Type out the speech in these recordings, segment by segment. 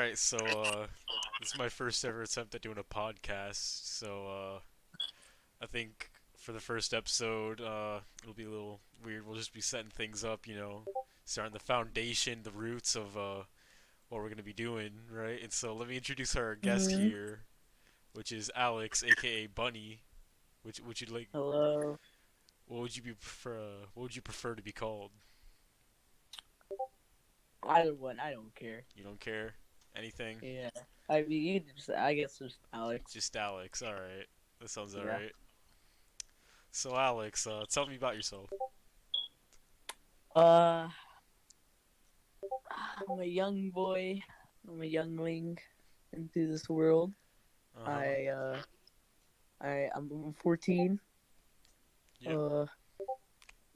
right, this is my first ever attempt at doing a podcast. I think for the first episode, it'll be a little weird. We'll just be setting things up, starting the foundation, the roots of what we're gonna be doing, right? And so let me introduce our guest Hmm. here, which is Alex, aka Bunny. Which would you like? Hello. What would you prefer to be called? Either one, I don't care. You don't care? Anything? Yeah. I mean, I guess just Alex. Just Alex. All right. That sounds all Yeah. right. So Alex, tell me about yourself. Uh, I'm a young boy. I'm a youngling into this world. Uh huh. I uh, I'm 14. Yep.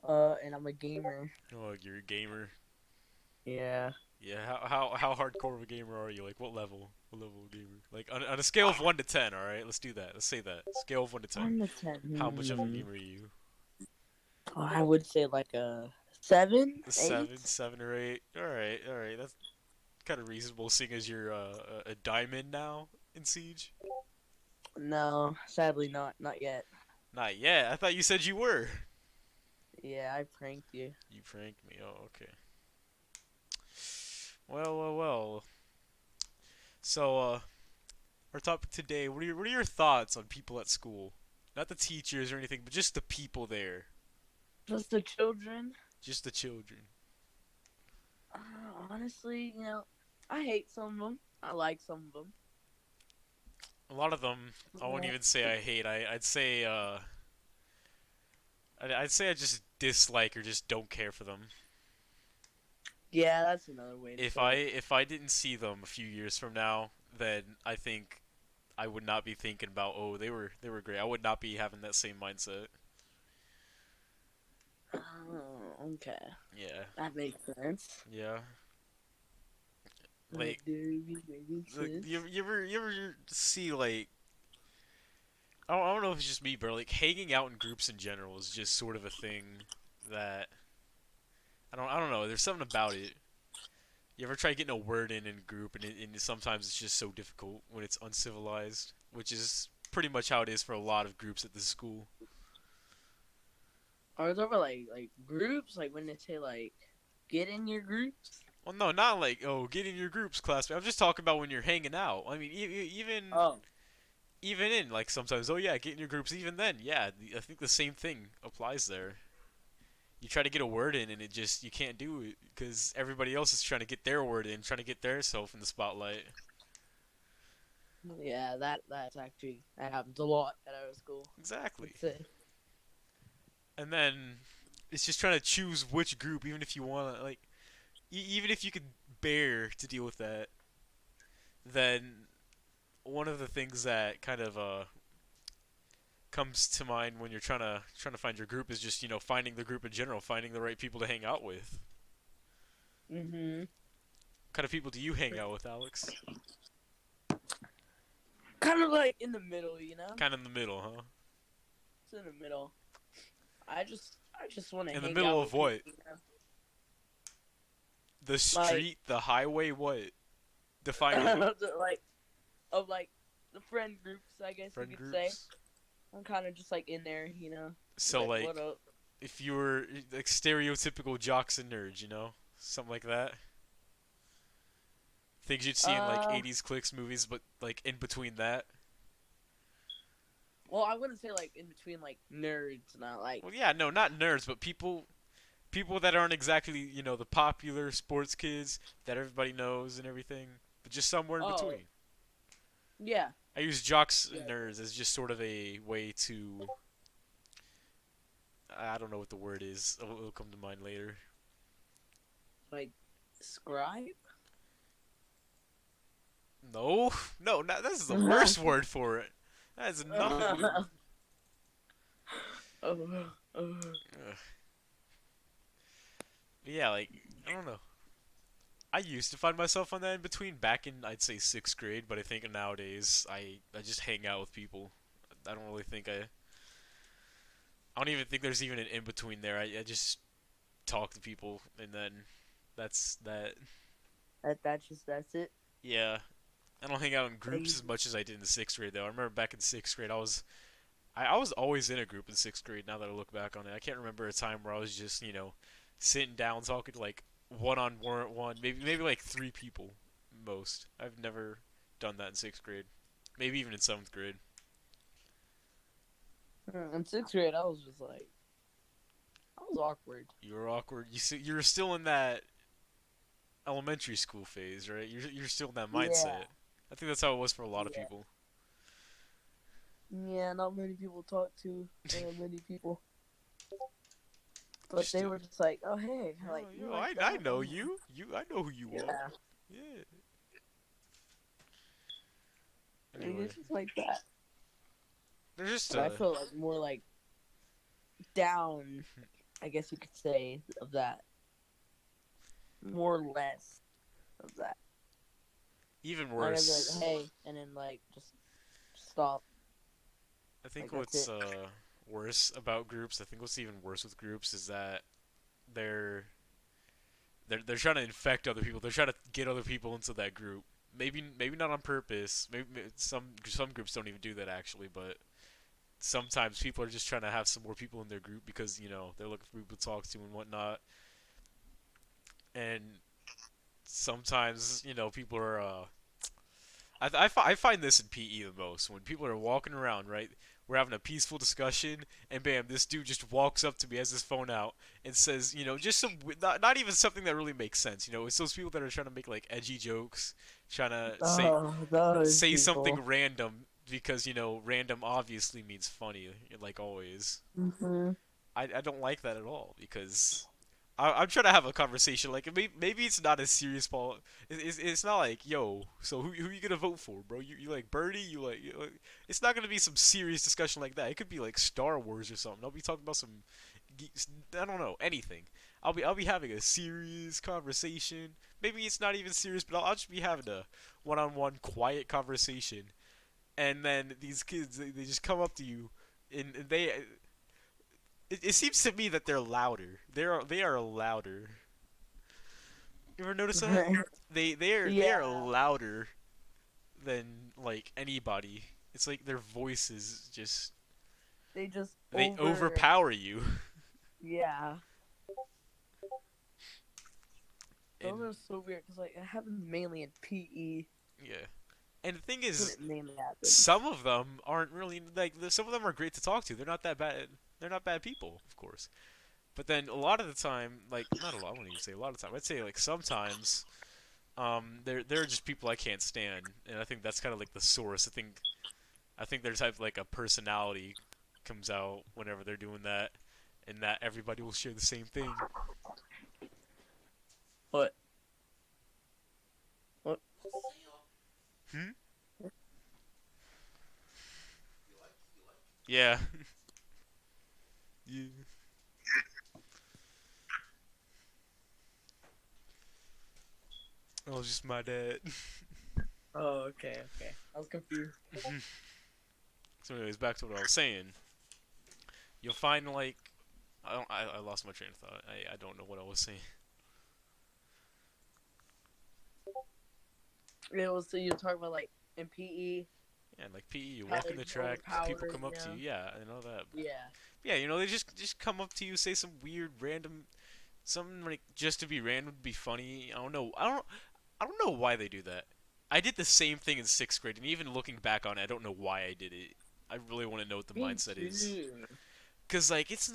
Uh, and I'm a gamer. Oh, you're a gamer. Yeah. Yeah. How hardcore of a gamer are you? Like what level? What level of gamer? Like on a scale of 1 to 10. All right. Let's do that. Let's say that scale of 1 to 10. 1 to 10. How much of a gamer are you? I would say like a 7, A 8. seven, 7 or 8. All right. All right. That's kind of reasonable, seeing as you're a diamond now in Siege. No, sadly not. Not yet. Not yet. I thought you said you were. Yeah, I pranked you. You pranked me. Oh, okay. Well. So, our topic today. What are your thoughts on people at school? Not the teachers or anything, but just the people there. Just the children. Just the children. Honestly, I hate some of them. I like some of them. A lot of them, I won't even say I hate. I'd say I just dislike or just don't care for them. Yeah, that's another way to If say I it. if I didn't see them a few years from now, then I think I would not be thinking about, oh, they were great. I would not be having that same mindset. Oh, okay. Yeah. That makes sense. Yeah. That Like, do make sense. you ever see, like, I don't know if it's just me, but like hanging out in groups in general is just sort of a thing that I don't know. There's something about it. You ever try getting a word in a group, and sometimes it's just so difficult when it's uncivilized, which is pretty much how it is for a lot of groups at this school. Are there like groups? Like when they say like get in your groups? Well, no, not like, oh, get in your groups, classmate. I'm just talking about when you're hanging out. I mean, Oh. even in like sometimes, oh yeah, get in your groups. Even then, yeah, I think the same thing applies there. You try to get a word in, and you can't do it because everybody else is trying to get their word in, trying to get their self in the spotlight. Yeah, that's actually that happens a lot at our school. Exactly. Let's say. And then it's just trying to choose which group, even if you want to, like, even if you could bear to deal with that, then one of the things that kind of comes to mind when you're trying to find your group is just finding the group in general, finding the right people to hang out with. Mhm. What kind of people do you hang out with, Alex? Kind of like in the middle. Kind of in the middle, huh? It's in the middle. I just want to In the hang middle out of with people. what? The Like street, the highway, what? Define it. like of like the friend groups, I guess you Friend could say. groups. I'm kind of just like in there. So Like what like, up? if you were like stereotypical jocks and nerds, something like that. Things you'd see in like Uh, 80s clicks movies, but like in between that. well, I wouldn't say like in between like nerds, not like. Well, yeah, no, not nerds, but people that aren't exactly the popular sports kids that everybody knows and everything, but just somewhere in Oh, between. yeah, I use jocks yeah, and nerds as just sort of a way to, I don't know what the word is. It'll come to mind later. like scribe. No, no, that's the worst word for it. That has nothing to do with. Oh, oh. Ugh. Yeah, like, I don't know. I used to find myself on that in between back in, I'd say, sixth grade, but I think nowadays I just hang out with people. I don't really think I don't even think there's even an in between there. I just talk to people, and then that's that. That's it. Yeah, I don't hang out in groups Like, as much as I did in sixth grade though. I remember back in sixth grade, I was always in a group in sixth grade. Now that I look back on it, I can't remember a time where I was just sitting down talking to like one on one, maybe like three people most. I've never done that in sixth grade, maybe even in seventh grade. in sixth grade, I was just like, I was awkward. You were awkward. You're still in that elementary school phase, right? You're still in that Yeah, mindset. I think that's how it was for a lot of yeah, people. yeah. Not many people talk to many people, You're but they still, were just like, oh hey, like you yo, like I that? know I'm like, you. I know who you are. yeah. Yeah. Like, Anyway, it's just like that. there's just But I feel like more like down, I guess you could say, of that. More or less of that. even Like I'd be like, worse. hey, and then like just stop. I think Like that's what's it. worse about groups, I think what's even worse with groups is that they're they're trying to infect other people. They're trying to get other people into that group. Maybe not on purpose. Maybe some groups don't even do that actually, but sometimes people are just trying to have some more people in their group because they're looking for people to talk to and whatnot. And sometimes people are I find this in PE the most when people are walking around, right? We're having a peaceful discussion, and bam, this dude just walks up to me, has his phone out, and says, just some, not even something that really makes sense. It's those people that are trying to make like edgy jokes, trying to Oh, those say something people. random because random obviously means funny, like always. Mhm. I don't like that at all because I'm trying to have a conversation. Like maybe it's not as serious, Paul. It's not like yo. So who you gonna vote for, bro? You like Bernie? It's not gonna be some serious discussion like that. It could be like Star Wars or something. I'll be talking about some I don't know anything. I'll be having a serious conversation. Maybe it's not even serious, but I'll just be having a one-on-one quiet conversation. And then these kids they just come up to you and it seems to me that they're louder. They are louder. You ever notice that? They are Yeah, louder than like anybody. It's like their voices just they just they over. overpower you. Yeah, those And are so weird because like it happens mainly in PE. yeah. And the thing That's when is, it mainly happens. some of them aren't really like some of them are great to talk to. They're not that bad. They're not bad people, of course. But then a lot of the time, like not a lot. I wouldn't even say a lot of the time. I'd say like sometimes, they're just people I can't stand, and I think that's kind of like the source. I think their type like a personality comes out whenever they're doing that, and that everybody will share the same thing. What? What? Hmm? Yeah. Yeah. That was just my dad. Oh, okay, okay. I was confused. So, anyways, back to what I was saying. You'll find like I lost my train of thought. I don't know what I was saying. It was so you're talking about like in PE Yeah, like PE, you how walk in they're the just track, people overpowered. come up to you. Yeah, I know that. Yeah. Yeah, they just come up to you, say some weird random something like just to be random would be funny. I don't know. I don't know why they do that. I did the same thing in sixth grade, and even looking back on it, I don't know why I did it. I really want to know what the Me mindset is, too. cause like it's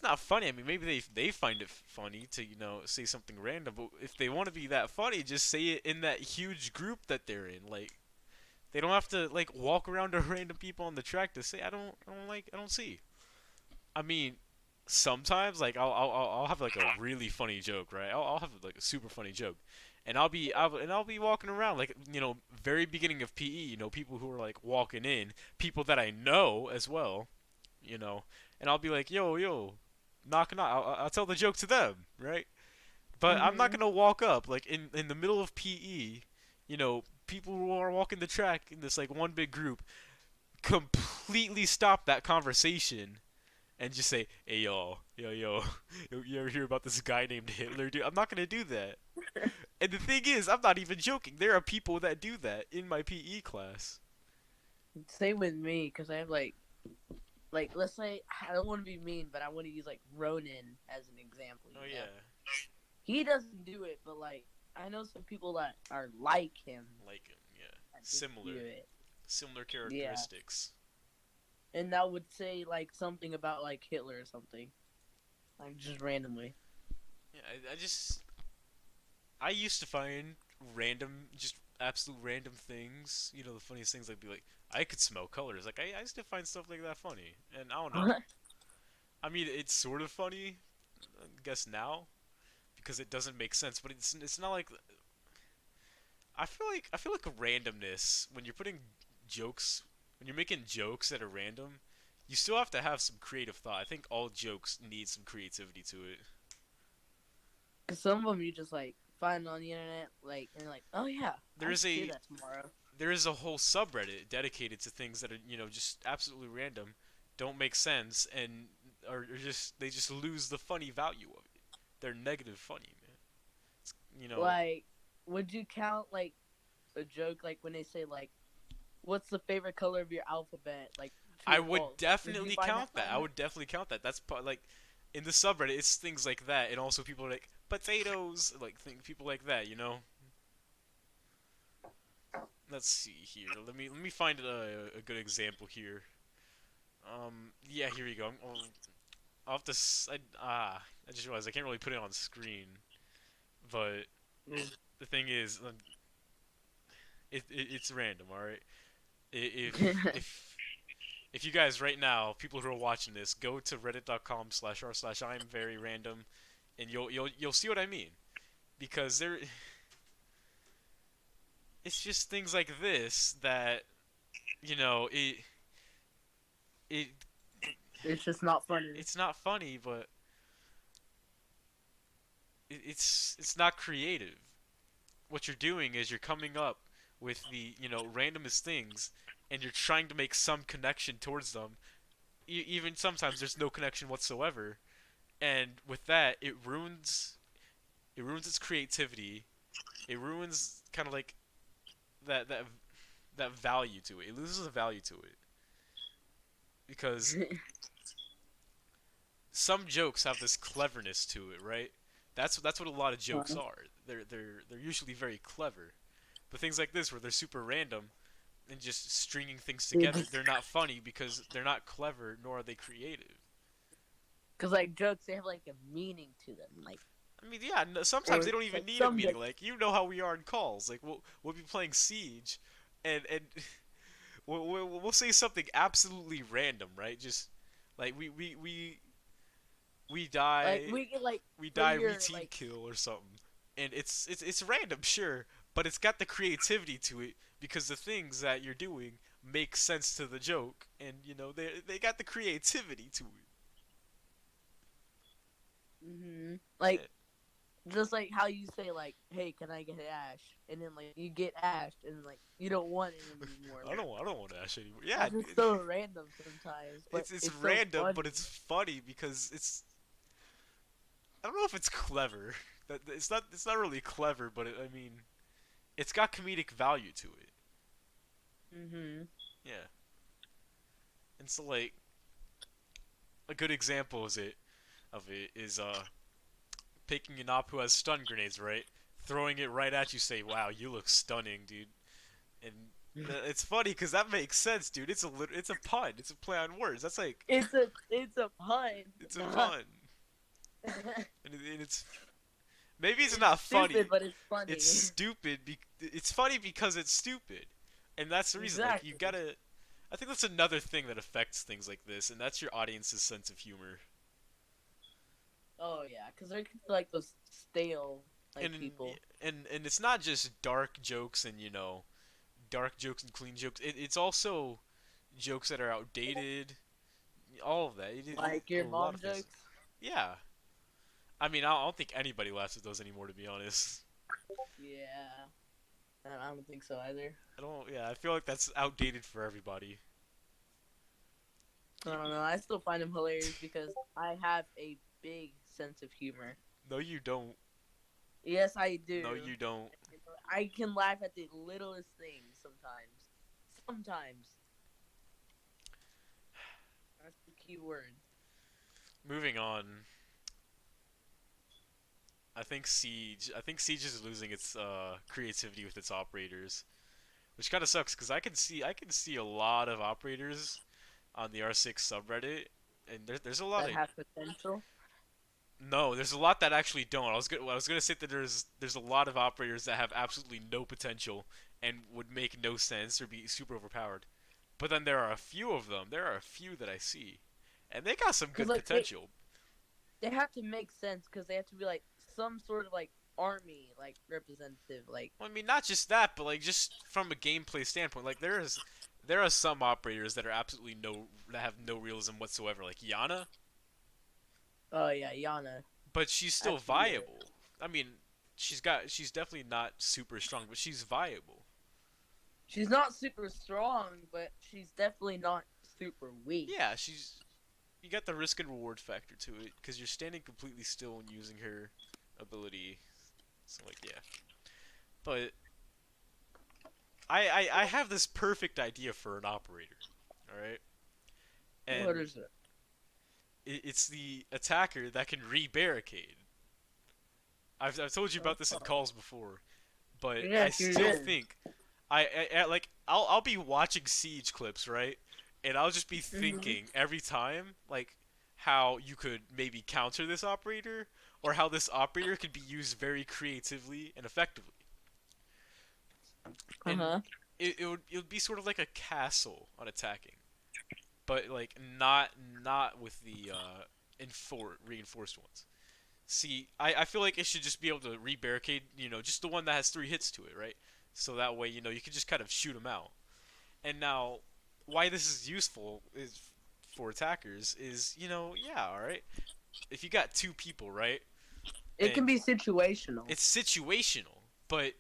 not funny. I mean, maybe they find it funny to say something random, but if they want to be that funny, just say it in that huge group that they're in. Like they don't have to like walk around to random people on the track to say I don't see. I mean, sometimes like I'll have like a really funny joke, right? I'll have like a super funny joke, and I'll be walking around like very beginning of PE, people who are like walking in, people that I know as well, you know, and I'll be like yo, knock knock. I'll tell the joke to them, right? But I'm not Mhm. gonna walk up like in the middle of PE, people who are walking the track in this like one big group completely stop that conversation and just say, "Hey, yo, yo, yo, you ever hear about this guy named Hitler, dude?" I'm not gonna do that. And the thing is, I'm not even joking. There are people that do that in my PE class. Same with me, because I have like let's say I don't want to be mean, but I want to use like Ronan as an example. Oh You know, yeah, he doesn't do it, but like I know some people that are like him like him. Yeah, that just do similar, it. similar Yeah, characteristics. and that would say like something about like Hitler or something, like just randomly. Yeah, I used to find random, just absolute random things. You know, the funniest things like be like, I could smell colors. Like I used to find stuff like that funny, and I don't know. I mean, it's sort of funny, I guess now, because it doesn't make sense. But it's not like I feel like a randomness when you're putting jokes when you're making jokes that are random. You still have to have some creative thought. I think all jokes need some creativity to it. Cause some of them you just like find on the internet, like and you're like, oh yeah, There I is should say a that tomorrow. there is a whole subreddit dedicated to things that are just absolutely random, don't make sense, and are just they just lose the funny value of it. They're negative funny, man. It's, you know, Like, would you count like a joke like when they say like, "What's the favorite color of your alphabet?" Like true I or would false? Would you definitely find that count that. I funny? would definitely count that. That's like in the subreddit, it's things like that, and also people are like potatoes, like people like that. Let's see here. Let me find a good example here. Yeah, here we go. I'll have to. I just realized I can't really put it on screen, but Mm. the thing is, it's random. All right. If you guys right now, people who are watching this, go to reddit.com/r/I'm very random, and you'll see what I mean because it's just things like this that it It's just not funny. it's not funny, but it's not creative. What you're doing is you're coming up with the randomest things, and you're trying to make some connection towards them. Even sometimes there's no connection whatsoever, and with that, it ruins its creativity. It ruins kind of like that value to it. It loses the value to it because some jokes have this cleverness to it, right? That's what a lot of jokes are. They're usually very clever. But things like this where they're super random and just stringing things together, Because they're not funny because they're not clever nor are they creative. like jokes, they have like a meaning to them, like I mean, yeah, no, sometimes they or don't even like need a some meaning. jokes. Like you know how we are in calls. Like we'll be playing Siege, and we'll say something absolutely random, right? Just like we Like die we get like we for die, we your team like kill or something, and it's random, sure, but it's got the creativity to it because the things that you're doing make sense to the joke, and they got the creativity to like it. just like how you say like, "Hey, can I get Ash?" And then like you get Ash, and like you don't want it Yeah, anymore. I Like don't want Ash anymore. Yeah, that's just so random sometimes, but it's it's so random, but funny. it's funny because I don't know if it's clever. That it's not really clever, but I mean it's got comedic value to it. Mhm. Yeah, and so like a good example of it is picking an op who has stun grenades, right? Throwing it right at you, say, "Wow, you look stunning, dude." And it's funny because that makes sense, dude. It's a pun. It's a play on words. That's like It's a pun. it's a pun, and it's maybe it's It's not stupid, funny. but it's It's funny. stupid. It's funny because it's stupid, and that's the reason. Like you Exactly. gotta. I think that's another thing that affects things like this, and that's your audience's sense of humor. Oh yeah, because there could be like those stale like And people. and it's not just dark jokes and dark jokes and clean jokes. It's also jokes that are outdated. All of that. Like A your lot mom of things. jokes. Yeah. I mean, I don't think anybody laughs at those anymore, to be honest. Yeah, I don't think so either. I don't. Yeah, I feel like that's outdated for everybody. I You, don't know. I still find them hilarious because I have a big sense of humor. no, you don't. Yes, I No, do. you don't. I can laugh at the littlest things sometimes. Sometimes. That's the key word. Moving on. I think Siege is losing its creativity with its operators, which kind of sucks because I can see a lot of operators on the R6 subreddit, and there's a lot That of have potential. no, there's a lot that actually don't. I was gonna say that there's a lot of operators that have absolutely no potential and would make no sense or be super overpowered. But then there are a few of them. There are a few that I see, and they got some Because, good like, potential. they have to make sense because they have to be, like, some sort of, like, army, like, representative. Like, Well, I mean, not just that, but like just from a gameplay standpoint, like there are some operators that are absolutely no that have no realism whatsoever, like Yana, oh, yeah, Yana. but she's still That's pretty good. viable. I mean, she's definitely not super strong, but she's viable. She's not super strong, but she's definitely not super weak. Yeah, she's you got the risk and reward factor to it because you're standing completely still and using her ability. So like yeah, but I have this perfect idea for an operator. All right, What and is it? it's the attacker that can re-barricade. I've told you about this in Oh. calls before, but I Yes, you still did. think like I'll be watching Siege clips, right? And I'll just be Mm-hmm. thinking every time like how you could maybe counter this operator or how this operator could be used very creatively and effectively. Uh And huh. it would be sort of like a castle on attacking, but like not with the reinforced ones. See, I feel like it should just be able to re-barricade, just the one that has 3 hits to it, right? So that way, you can just kind of shoot them out. And now, why this is useful is for attackers is, yeah, all right. If you got 2 people, right, It and can be situational. it's situational, but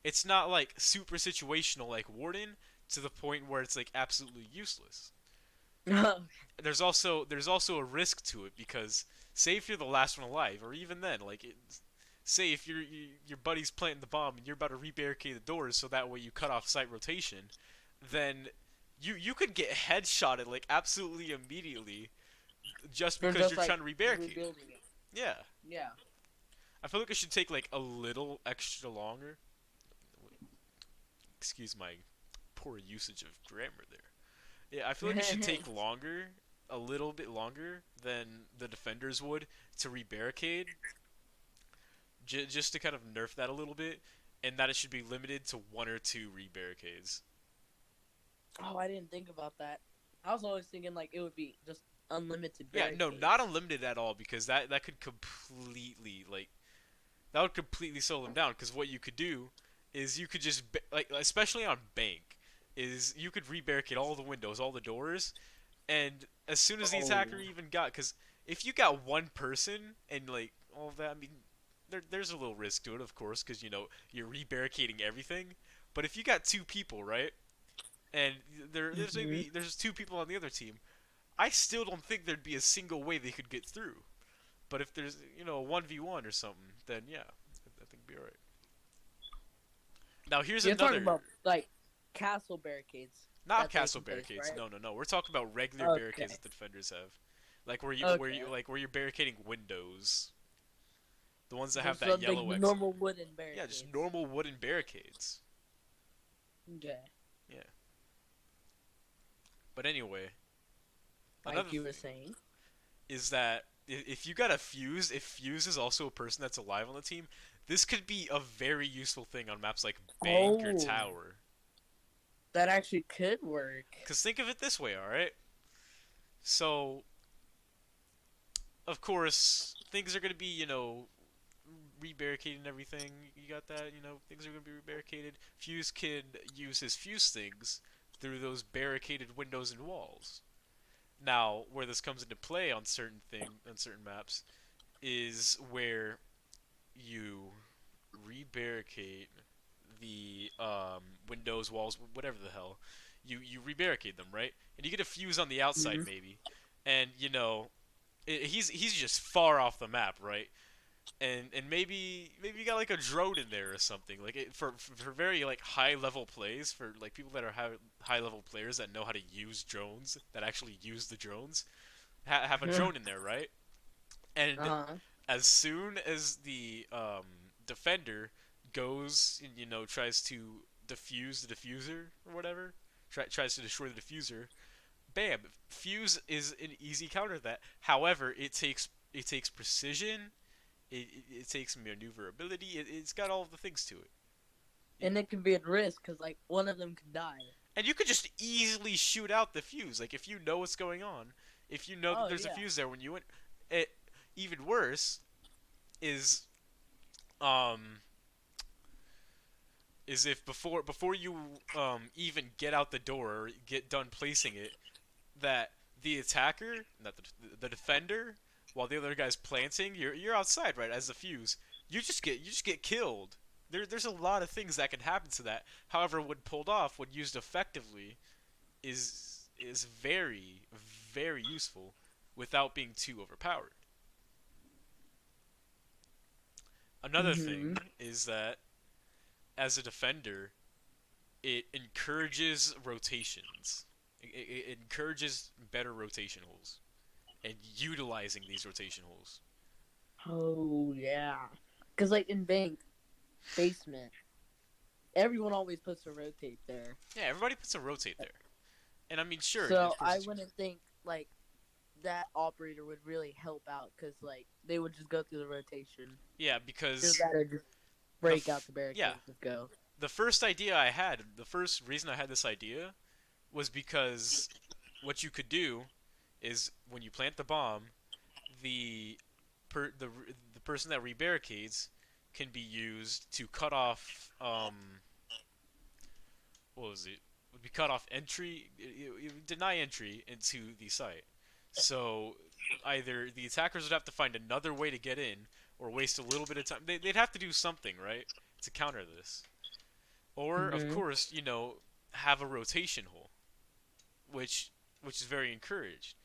it's not like super situational like Warden to the point where it's like absolutely useless. There's also a risk to it because say if you're the last one alive, or even then, like say if your buddy's planting the bomb and you're about to re-barricade the doors so that way you cut off site rotation, then you could get headshotted like absolutely immediately just For because just you're like trying to re-barricade. rebuilding it. Yeah, Yeah. I feel like it should take like a little extra longer. Excuse my poor usage of grammar there. Yeah, I feel like it should take longer, a little bit longer than the defenders would to re-barricade, just to kind of nerf that a little bit, and that it should be limited to 1 or 2 re-barricades. Oh, I didn't think about that. I was always thinking like it would be just unlimited Yeah, no, not barricades. unlimited at all because that could completely like that would completely slow them down. Because what you could do is you could just like especially on bank is you could re-barricade all the windows, all the doors, and as soon as the attacker Oh. even got, because if you got one person and like all of that, I mean, there's a little risk to it, of course, because you're re-barricading everything. But if you got 2 people, right, and Hmm. there's 2 people on the other team, I still don't think there'd be a single way they could get through. But if there's a 1v1 or something, then yeah, I think it'd be alright. Now here's You're talking another, about like castle barricades not that they castle can place, barricades. right? No, no, no. We're talking about regular barricades Okay. that the defenders have, like Okay. where you're barricading windows, the ones that have Just that like yellow the X. normal wooden Yeah, just barricades. normal wooden barricades. Okay. Yeah. But anyway, Like another you were thing saying. is that if you got a Fuse, if Fuse is also a person that's alive on the team, this could be a very useful thing on maps like Bank or Oh, Tower. that actually could work. Cause think of it this way, all right? So of course things are gonna be re-barricading everything. You got that, things are gonna be re-barricaded. Fuse can use his Fuse things through those barricaded windows and walls. Now, where this comes into play on certain maps is where you re-barricade the windows, walls, whatever the hell. You re-barricade them, right? And you get a Fuse on the outside Hmm. maybe, and he's just far off the map, right? and maybe you got like a drone in there or something like for very like high level plays for like people that are high level players that know how to use drones that actually use the drones have a drone in there, right? And Uh-huh. as soon as the defender goes and tries to defuse the diffuser or whatever, tries to destroy the diffuser, bam, fuse is an easy counter to that. However, it takes precision, it takes maneuverability. It's got all of the things to it. And it can be at risk because like one of them could die. And you could just easily shoot out the fuse. Like if you know what's going on, if you know that Oh there's a yeah. fuse there when you went. It even worse is um is if before you even get out the door or get done placing it, that the attacker, not the defender, while the other guy's planting, you're outside right as the fuse. You just get killed. There's a lot of things that can happen to that. However, when pulled off, when used effectively, is very very useful without being too overpowered. Another Mm-hmm. thing is that as a defender, it encourages rotations. It encourages better rotation holes and utilizing these rotation holes. Oh yeah. Because like in bank basement, everyone always puts a rotate there. Yeah, everybody puts a rotate there, and I mean, sure, So of course, I wouldn't think like that operator would really help out because like they would just go through the rotation. yeah, Either because that or just the break out the yeah, barricades and go. the first idea I had, the first reason I had this idea was because what you could do is when you plant the bomb, the per, the person that rebarricades can be used to cut off what was it? Would be cut off entry, deny entry into the site. So either the attackers would have to find another way to get in, or waste a little bit of time. They'd have to do something, right, to counter this. Or of Mm-hmm. course, have a rotation hole, which which is very encouraged.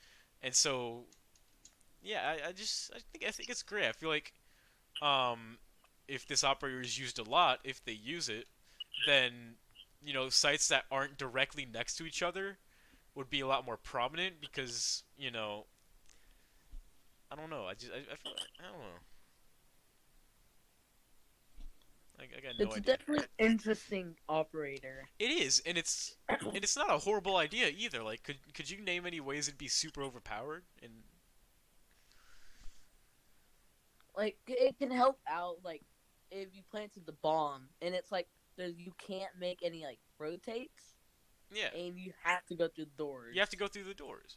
And so yeah, I think it's great. I feel like um, if this operator is used a lot, if they use it, then sites that aren't directly next to each other would be a lot more prominent because I don't know. I feel like, I don't know. I got no It's idea. definitely interesting operator. It is, and it's not a horrible idea either. Like, could you name any ways it'd be super overpowered? And Like it can help out like if you planted the bomb and it's like you can't make any like rotates yeah, and you have to go through the you have to doors. go through the doors,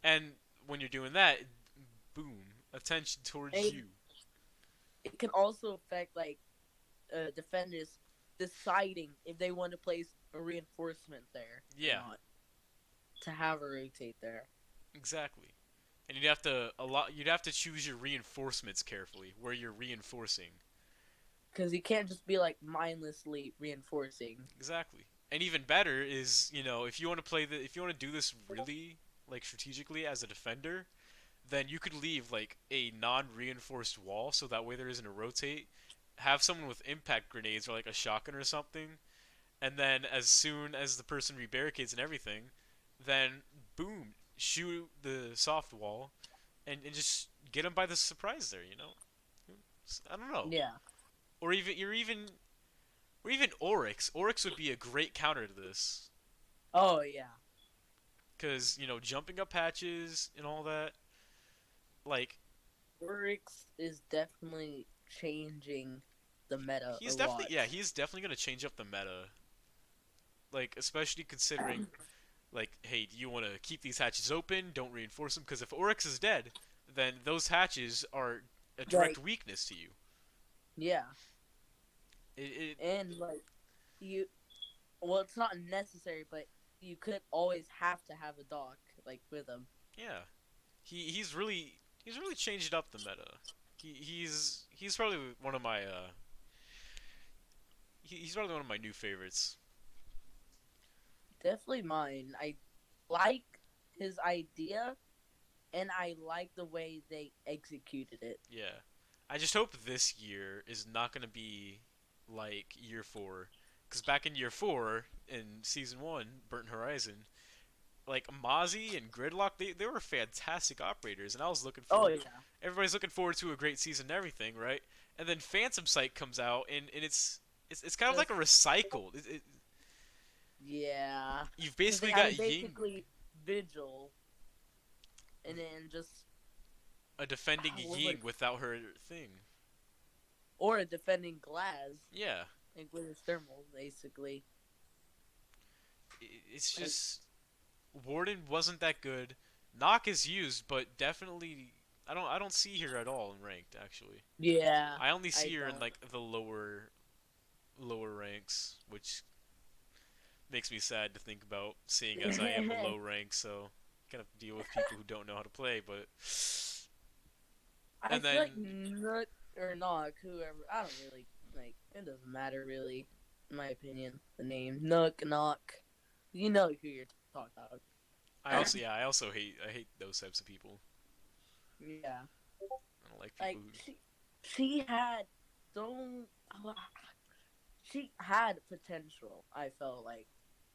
and when you're doing that, boom, attention towards And you. it can also affect like defenders deciding if they want to place a reinforcement there or Yeah, not to have a rotate there. exactly. And you'd have to choose your reinforcements carefully, where you're reinforcing. Because you can't just be like mindlessly reinforcing. Exactly. And even better is, if you want to do this really like strategically as a defender, then you could leave like a non-reinforced wall so that way there isn't a rotate. Have someone with impact grenades or like a shotgun or something, and then as soon as the person rebarricades and everything, then boom, shoot the soft wall and just get them by the surprise there. I don't know. Yeah. Or even Oryx. Oryx would be a great counter to this. Oh yeah. Because, jumping up patches and all that. Like, Oryx is definitely changing the meta a lot. he's definitely going to change up the meta. Like, especially considering, like, hey, do you want to keep these hatches open? Don't reinforce them? Because if Oryx is dead, then those hatches are a direct Like weakness to you. yeah, It and like you, well, it's not necessary, but you could always have to have a dock like with him. yeah. He's really changed up the meta. He's probably one of my he's probably one of my new favorites. Definitely mine. I like his idea, and I like the way they executed it. Yeah. I just hope this year is not gonna be like year four, because back in year four in season one, Burnt Horizon, like Mozzie and Gridlock, they were fantastic operators, and I was looking Oh forward. yeah, Everybody's looking forward to a great season and everything, right? And then Phantom Sight comes out, and it's kind of like just a recycle. yeah, You've because they basically got added Ying, basically Vigil, and then just a defending what would Ying without her thing. or a defending Glass, Yeah, like with his thermal, basically. it's Like just Warden wasn't that good. Knock is used, but definitely I don't see her at all in ranked actually. yeah, I only see I her in don't. like the lower ranks, which makes me sad to think about, seeing as I am a low rank, so kind of deal with people who don't know how to play. But I and feel like then Nook or Knock, whoever, I don't really like. It doesn't matter really, in my opinion. The name Nook, Knock, you know who you're talking about. I also hate those types of people. Yeah, I don't like people like who she had so she had potential. I felt like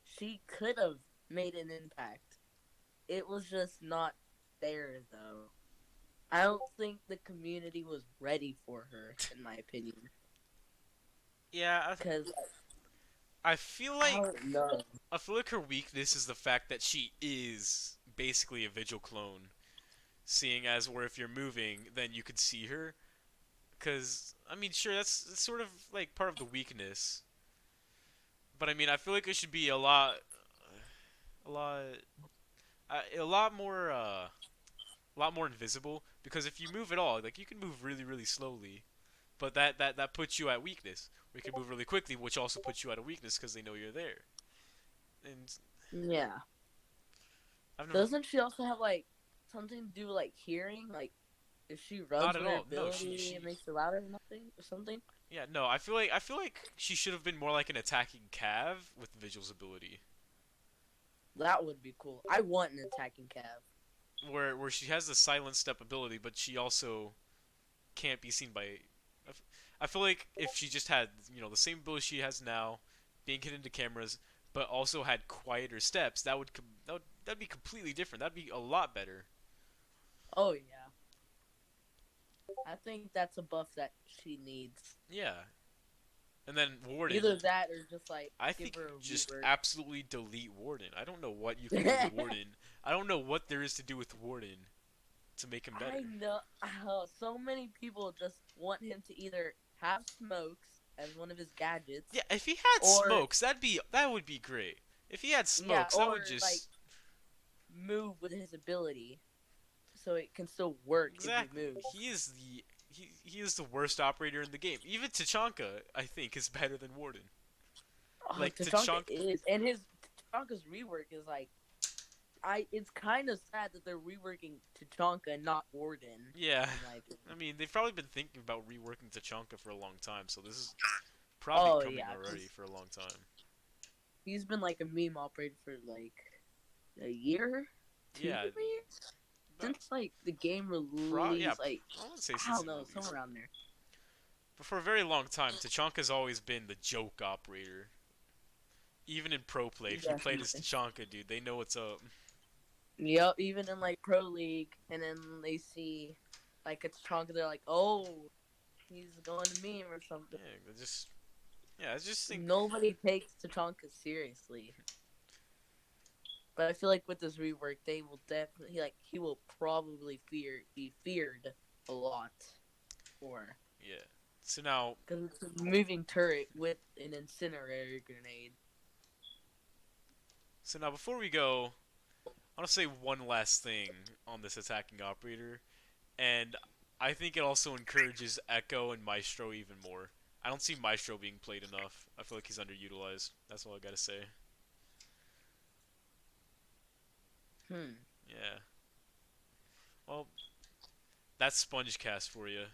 she could have made an impact. It was just not there though. I don't think the community was ready for her, in my opinion. yeah. Because I feel I like don't know. I feel like her weakness is the fact that she is basically a Vigil clone, seeing as where if you're moving, then you could see her. Because I mean, sure, that's sort of like part of the weakness, but I mean, I feel like it should be a lot, a lot more invisible. Because if you move at all, like you can move really, really slowly, but that puts you at weakness. We can move really quickly, which also puts you at a weakness because they know you're there. And Yeah. I've never, Doesn't she also have like something to do with like hearing? Like if she not runs at with her all. No, she ability, it she makes her louder or nothing or something? yeah, no. I feel like she should have been more like an attacking Cav with Vigil's ability, That would be cool. I want an attacking Cav. where she has the silent step ability, but she also can't be seen by. I feel like if she just had the same ability she has now, being hidden into cameras, but also had quieter steps, that'd be completely different. That'd be a lot better. Oh yeah. I think that's a buff that she needs. Yeah, and then Warden. Either that or just like I give think her a just rework. absolutely delete Warden. I don't know what you can do with Warden. I don't know what there is to do with Warden to make him I better. know so many people just want him to either have smokes as one of his gadgets Yeah, if he had or smokes, that would be great. If he had yeah, smokes, that would or like just move with his ability so it can still work if he exactly. moves. He is the worst operator in the game. Even Tachanka, I think, is better than Warden. Oh, Like Tachanka Tachanka, is, and his Tachanka's rework is like I. It's kind of sad that they're reworking Tachanka and not Warden, yeah. in my opinion. I mean, they've probably been thinking about reworking Tachanka for a long time, so this is probably Oh coming yeah, already because for a long time. he's been like a meme operator for like a year, two Yeah, years but since like the game yeah, release. Like I wouldn't say I since don't it know, released. somewhere around there. But for a very long time, Tachanka's always been the joke operator. Even in pro play, if you played as Definitely. Tachanka, dude, they know what's up. Yep, even in like pro league, and then they see like it's Tachanka, they're like, oh, he's going to meme or something. I just think, Nobody takes Tachanka seriously. But I feel like with this rework, they will definitely like he will probably be feared a lot for yeah. So now, because it's a moving turret with an incinerator grenade. so now before we go, I want to say one last thing on this attacking operator, and I think it also encourages Echo and Maestro even more. I don't see Maestro being played enough. I feel like he's underutilized. That's all I gotta say. Hmm. Yeah. Well, that's Spongecast for you.